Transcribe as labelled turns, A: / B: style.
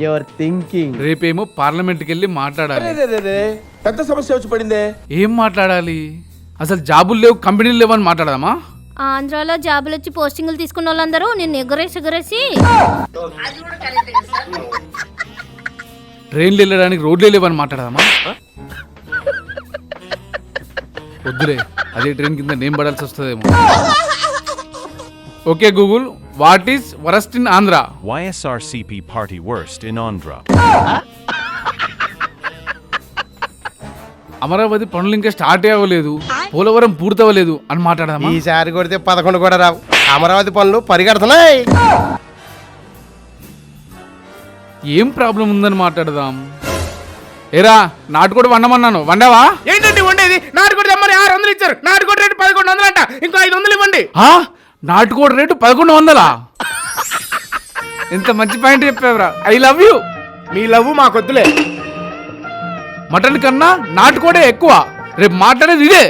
A: Your thinking.
B: రేపేమో పార్లమెంట్కి వెళ్ళి మాట్లాడాలి.
A: పెద్ద సమస్య వచ్చి పడిందే.
B: ఏం మాట్లాడాలి? అసలు జాబులు లేవు, కంపెనీలు లేవు అని మాట్లాడదామా?
C: ఆంధ్రాలో జాబులు వచ్చి పోస్టింగ్లు తీసుకున్న వాళ్ళందరూ నిన్ను ఎగరేసి
B: ట్రైన్లు వెళ్ళడానికి రోడ్లు లేవని మాట్లాడదామా? వద్దులే, అదే ట్రైన్ కింద నేమ్ పడాల్సి వస్తుందేమో. Okay Google, what is worst in Andhra?
D: YSRCP party worst in Andhra.
B: Amaravati పనులు ఇంకా స్టార్ట్ అవ్వలేదు, పోలవరం పూర్తవ్వలేదు అని మాట్లాడదామా?
A: ఈసారి కొడితే 11 కూడా రావు. అమరావతి పనులు పరిగెడుతున్నాయి.
B: ఏం ప్రాబ్లం ఉందని మాట్లాడదాం. ఏరా, నాటుకోడి వండమన్నాను, వండావా?
E: ఏంటండి వండేది? నాటుకోడి తెమ్మని 600 ఇచ్చారు. నాటుకోడి రేటు 1100 అంట. ఇంకో 500 ఇవ్వండి.
B: నాటుకోడి రేటు 1100. ఎంత మంచి పాయింట్ చెప్పావురా, ఐ లవ్ యూ.
E: మీ లవ్ మాకొద్దులే.
B: మటన్ కన్నా నాటుకోడే ఎక్కువ. రేపు మాట్లాడేది ఇదే.